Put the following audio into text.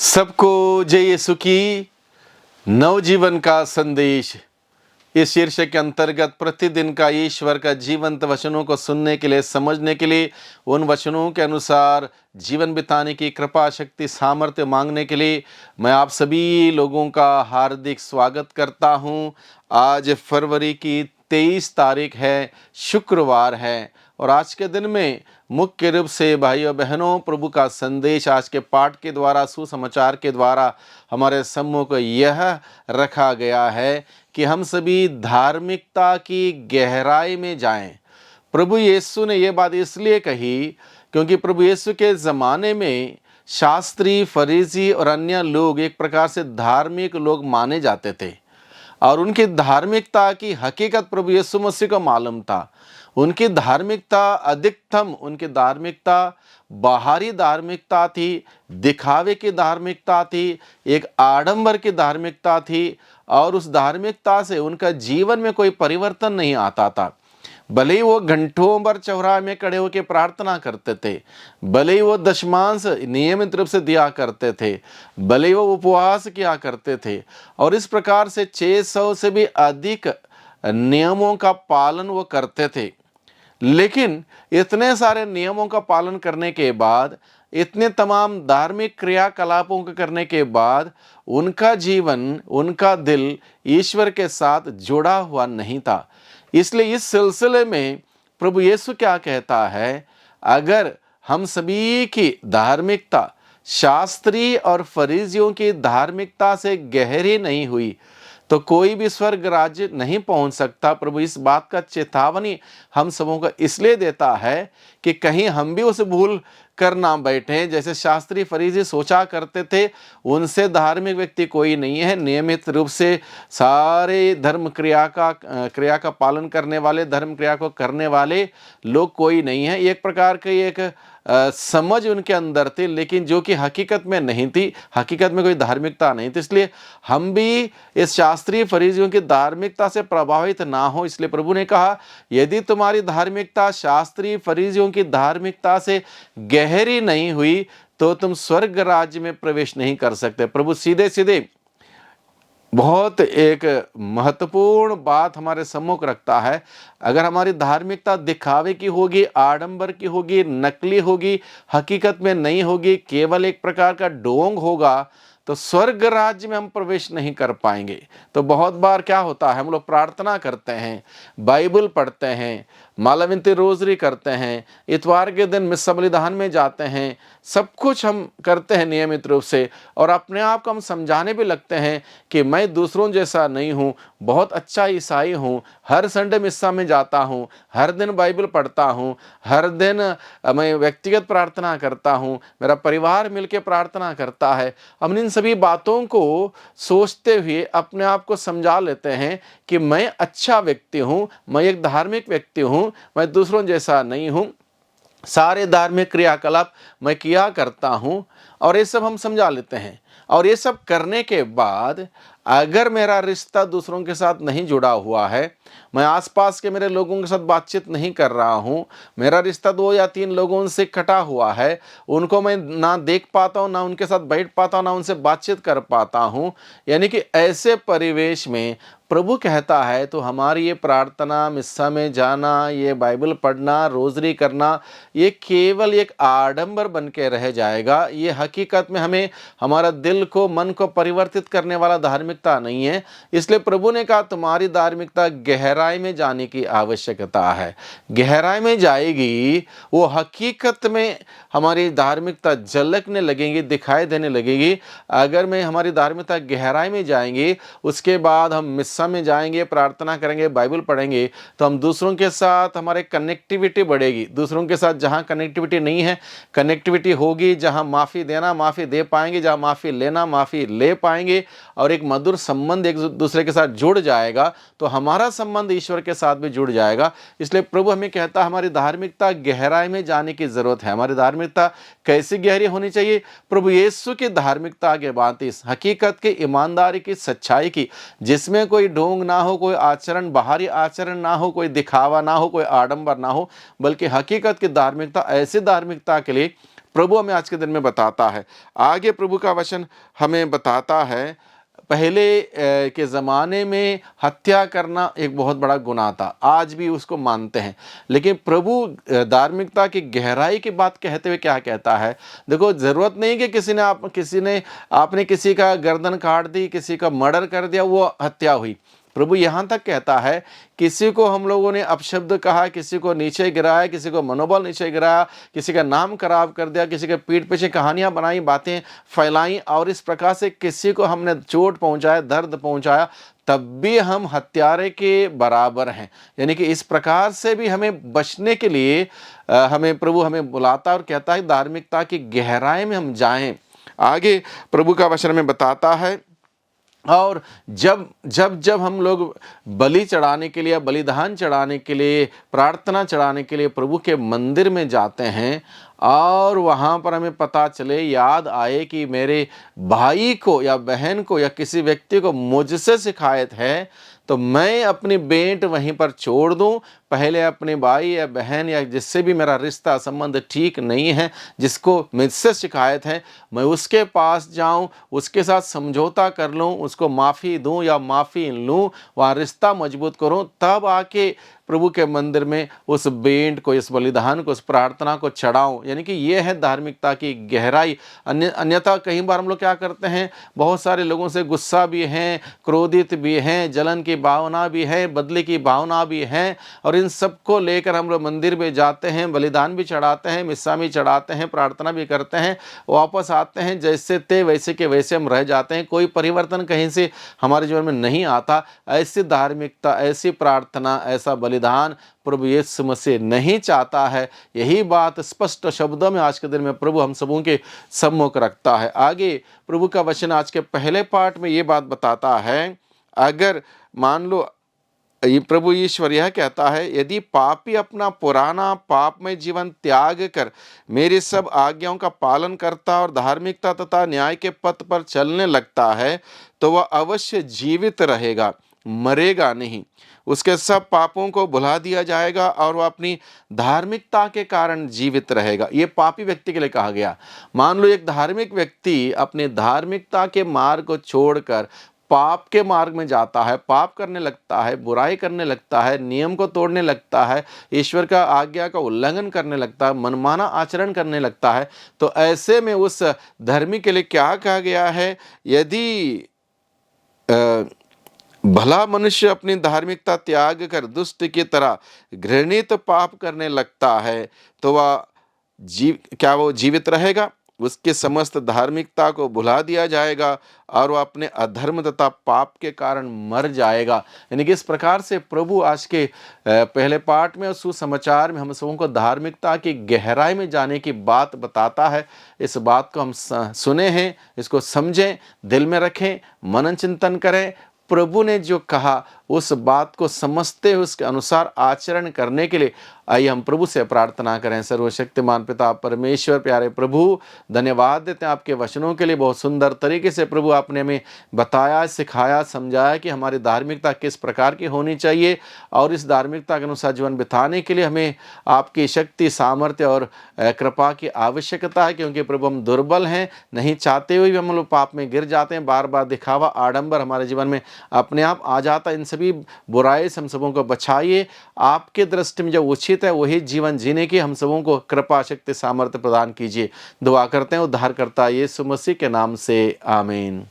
सबको जय यीशु की नवजीवन का संदेश इस शीर्षक के अंतर्गत प्रतिदिन का ईश्वर का जीवंत वचनों को सुनने के लिए, समझने के लिए, उन वचनों के अनुसार जीवन बिताने की कृपा शक्ति सामर्थ्य मांगने के लिए मैं आप सभी लोगों का हार्दिक स्वागत करता हूं। आज फरवरी की 23 तारीख है, शुक्रवार है और आज के दिन में मुख्य रूप से भाइयों बहनों प्रभु का संदेश आज के पाठ के द्वारा, सुसमाचार के द्वारा हमारे सम्मुख यह रखा गया है कि हम सभी धार्मिकता की गहराई में जाएं। प्रभु यीशु ने यह बात इसलिए कही क्योंकि प्रभु यीशु के ज़माने में शास्त्री, फरीसी और अन्य लोग एक प्रकार से धार्मिक लोग माने जाते थे और उनकी धार्मिकता की हकीकत प्रभु यीशु मसीह को मालूम था। उनकी धार्मिकता अधिकतम, उनकी धार्मिकता बाहरी धार्मिकता थी, दिखावे की धार्मिकता थी, एक आडंबर की धार्मिकता थी और उस धार्मिकता से उनका जीवन में कोई परिवर्तन नहीं आता था। भले ही वो घंटों भर चौराहे में खड़े होकर प्रार्थना करते थे, भले ही वो दशमांश नियमित रूप से दिया करते थे, भले ही वो उपवास किया करते थे और इस प्रकार से 600 से भी अधिक नियमों का पालन वो करते थे। लेकिन इतने सारे नियमों का पालन करने के बाद, इतने तमाम धार्मिक क्रियाकलापों को करने के बाद उनका जीवन, उनका दिल ईश्वर के साथ जुड़ा हुआ नहीं था। इसलिए इस सिलसिले में प्रभु यीशु क्या कहता है, अगर हम सभी की धार्मिकता शास्त्री और फरीसियों की धार्मिकता से गहरी नहीं हुई तो कोई भी स्वर्ग राज्य नहीं पहुंच सकता। प्रभु इस बात का चेतावनी हम सबों को इसलिए देता है कि कहीं हम भी उस भूल कर ना बैठे जैसे शास्त्री फरीसी सोचा करते थे उनसे धार्मिक व्यक्ति कोई नहीं है। नियमित रूप से सारे धर्म क्रिया का पालन करने वाले, धर्म क्रिया को करने वाले लोग कोई नहीं है। एक प्रकार की एक समझ उनके अंदर थी, लेकिन जो कि हकीकत में नहीं थी, हकीकत में कोई धार्मिकता नहीं थी। इसलिए हम भी इस शास्त्रीय फरीसियों की धार्मिकता से प्रभावित ना हो। इसलिए प्रभु ने कहा, यदि तुम्हारी धार्मिकता शास्त्रीय फरीसियों की धार्मिकता से गहरी नहीं हुई तो तुम स्वर्ग राज्य में प्रवेश नहीं कर सकते। प्रभु सीधे सीधे बहुत एक महत्वपूर्ण बात हमारे सम्मुख रखता है। अगर हमारी धार्मिकता दिखावे की होगी, आडंबर की होगी, नकली होगी, हकीकत में नहीं होगी, केवल एक प्रकार का ढोंग होगा तो स्वर्ग राज्य में हम प्रवेश नहीं कर पाएंगे। तो बहुत बार क्या होता है, हम लोग प्रार्थना करते हैं, बाइबल पढ़ते हैं, माला विनती रोजरी करते हैं, इतवार के दिन मिस्सा बलिदान में जाते हैं, सब कुछ हम करते हैं नियमित रूप से और अपने आप को हम समझाने भी लगते हैं कि मैं दूसरों जैसा नहीं हूँ, बहुत अच्छा ईसाई हूँ, हर संडे मिस्सा में जाता हूँ, हर दिन बाइबल पढ़ता हूँ, हर दिन मैं व्यक्तिगत प्रार्थना करता हूँ, मेरा परिवार मिलकर प्रार्थना करता है। हम इन सभी बातों को सोचते हुए अपने आप को समझा लेते हैं कि मैं अच्छा व्यक्ति हूँ, मैं एक धार्मिक व्यक्ति हूँ, मैं दूसरों जैसा नहीं हूँ, सारे धार्मिक क्रियाकलाप मैं किया करता हूँ और ये सब हम समझा लेते हैं। और ये सब करने के बाद अगर मेरा रिश्ता दूसरों के साथ नहीं जुड़ा हुआ है, मैं आसपास के मेरे लोगों के साथ बातचीत नहीं कर रहा हूँ, मेरा रिश्ता 2 या 3 लोगों से कटा हुआ है, उनको मैं ना देख पाता हूँ, ना उनके साथ बैठ पाता हूँ, ना उनसे बातचीत कर पाता हूँ, यानी कि ऐसे परिवेश में प्रभु कहता है तो हमारी ये प्रार्थना, मिस्सा में जाना, ये बाइबल पढ़ना, रोजरी करना, ये केवल एक आडंबर बन के रह जाएगा। ये हकीकत में हमें, हमारा दिल को, मन को परिवर्तित करने वाला धार्मिकता नहीं है। इसलिए प्रभु ने कहा तुम्हारी धार्मिकता गहराई में जाने की आवश्यकता है। गहराई में जाएगी, वो हकीकत में हमारी धार्मिकता झलकने लगेगी, दिखाई देने लगेगी। अगर मैं हमारी धार्मिकता गहराई में जाएंगे, उसके बाद हम मिस्सा में जाएंगे, प्रार्थना करेंगे, बाइबल पढ़ेंगे, तो हम दूसरों के साथ हमारे कनेक्टिविटी बढ़ेगी। दूसरों के साथ जहाँ कनेक्टिविटी नहीं है, कनेक्टिविटी होगी। जहाँ माफ़ी देना, माफ़ी दे पाएंगे, जहाँ माफ़ी लेना, माफ़ी ले पाएंगे और एक मधुर संबंध एक दूसरे के साथ जुड़ जाएगा तो हमारा संबंध ईश्वर के साथ भी जुड़ जाएगा। इसलिए प्रभु हमें कहता है हमारी धार्मिकता गहराई में जाने की ज़रूरत है। हमारी धार्मिकता कैसी गहरी होनी चाहिए? प्रभु यीशु की धार्मिकता के बाद इस हकीकत की, ईमानदारी की, सच्चाई की, जिसमें कोई ढोंग ना हो, कोई आचरण, बाहरी आचरण ना हो, कोई दिखावा ना हो, कोई आडंबर ना हो, बल्कि हकीकत की धार्मिकता। ऐसी धार्मिकता के लिए प्रभु हमें आज के दिन में बताता है। आगे प्रभु का वचन हमें बताता है, पहले के ज़माने में हत्या करना एक बहुत बड़ा गुनाह था, आज भी उसको मानते हैं। लेकिन प्रभु धार्मिकता की गहराई की बात कहते हुए क्या कहता है, देखो ज़रूरत नहीं कि आपने किसी का गर्दन काट दी, किसी का मर्डर कर दिया, वो हत्या हुई। प्रभु यहाँ तक कहता है, किसी को हम लोगों ने अपशब्द कहा, किसी को नीचे गिराया, किसी को मनोबल नीचे गिराया, किसी का नाम खराब कर दिया, किसी के पीठ पीछे कहानियां बनाई, बातें फैलाई और इस प्रकार से किसी को हमने चोट पहुंचाया, दर्द पहुंचाया, तब भी हम हत्यारे के बराबर हैं। यानी कि इस प्रकार से भी हमें बचने के लिए हमें प्रभु हमें बुलाता और कहता है धार्मिकता की गहराई में हम जाएं। आगे प्रभु का वचन में बताता है, और जब जब जब हम लोग बलि चढ़ाने के लिए, बलिदान चढ़ाने के लिए, प्रार्थना चढ़ाने के लिए प्रभु के मंदिर में जाते हैं और वहाँ पर हमें पता चले, याद आए कि मेरे भाई को या बहन को या किसी व्यक्ति को मुझसे शिकायत है, तो मैं अपनी भेंट वहीं पर छोड़ दूं, पहले अपने भाई या बहन या जिससे भी मेरा रिश्ता संबंध ठीक नहीं है, जिसको मुझसे शिकायत है, मैं उसके पास जाऊं, उसके साथ समझौता कर लूं, उसको माफ़ी दूं या माफ़ी लूं, वहाँ रिश्ता मजबूत करूं, तब आके प्रभु के मंदिर में उस भेंट को, इस बलिदान को, उस प्रार्थना को चढ़ाऊं। यानी कि ये है धार्मिकता की गहराई। अन्यथा कई बार हम लोग क्या करते हैं, बहुत सारे लोगों से गुस्सा भी हैं, क्रोधित भी हैं, जलन की भावना भी है, बदले की भावना भी है, और इन सबको लेकर हम लोग मंदिर में जाते हैं, बलिदान भी चढ़ाते हैं, मिस्सा भी चढ़ाते हैं, प्रार्थना भी करते हैं, वापस आते हैं जैसे थे वैसे के वैसे हम रह जाते हैं, कोई परिवर्तन कहीं से हमारे जीवन में नहीं आता। ऐसी धार्मिकता, ऐसी प्रार्थना, ऐसा बलिदान प्रभु यीशु मसीह नहीं चाहता है। यही बात स्पष्ट शब्दों में आज के दिन में प्रभु हम सबों के सम्मुख रखता है। आगे प्रभु का वचन आज के पहले पाठ में ये बात बताता है, अगर मान लो ये प्रभु ईश्वर यह कहता है, यदि पापी अपना पुराना पापमय जीवन त्याग कर मेरी सब आज्ञाओं का पालन करता और धार्मिकता तथा न्याय के पथ पर चलने लगता है, तो वह अवश्य जीवित रहेगा, मरेगा नहीं। उसके सब पापों को भुला दिया जाएगा और वह अपनी धार्मिकता के कारण जीवित रहेगा। ये पापी व्यक्ति के लिए कहा गया। मान लो एक धार्मिक व्यक्ति अपने धार्मिकता के मार्ग को छोड़कर पाप के मार्ग में जाता है, पाप करने लगता है, बुराई करने लगता है, नियम को तोड़ने लगता है, ईश्वर का आज्ञा का उल्लंघन करने लगता है, मनमाना आचरण करने लगता है, तो ऐसे में उस धर्मी के लिए क्या कहा गया है, यदि भला मनुष्य अपनी धार्मिकता त्याग कर दुष्ट की तरह घृणित पाप करने लगता है, तो वो जीवित रहेगा? उसके समस्त धार्मिकता को भुला दिया जाएगा और वह अपने अधर्म तथा पाप के कारण मर जाएगा। यानी कि इस प्रकार से प्रभु आज के पहले पाठ में और सुसमाचार में हम सबों को धार्मिकता की गहराई में जाने की बात बताता है। इस बात को हम सुने हैं, इसको समझें, दिल में रखें, मनन चिंतन करें। प्रभु ने जो कहा उस बात को समझते हुए उसके अनुसार आचरण करने के लिए आइए हम प्रभु से प्रार्थना करें। सर्वशक्तिमान पिता परमेश्वर, प्यारे प्रभु, धन्यवाद देते हैं आपके वचनों के लिए। बहुत सुंदर तरीके से प्रभु आपने हमें बताया, सिखाया, समझाया कि हमारी धार्मिकता किस प्रकार की होनी चाहिए और इस धार्मिकता के अनुसार जीवन बिताने के लिए हमें आपकी शक्ति, सामर्थ्य और कृपा की आवश्यकता है, क्योंकि प्रभु हम दुर्बल हैं, नहीं चाहते हुए भी हम लोग पाप में गिर जाते हैं। बार बार दिखावा, आडंबर हमारे जीवन में अपने आप आ जाता है। इन सभी बुराई से हम सबों को बचाइए। आपके दृष्टि में जो उचित है वही जीवन जीने की हम सबों को कृपा, शक्ति, सामर्थ्य प्रदान कीजिए। दुआ करते हैं उद्धारकर्ता यीशु मसीह के नाम से, आमीन।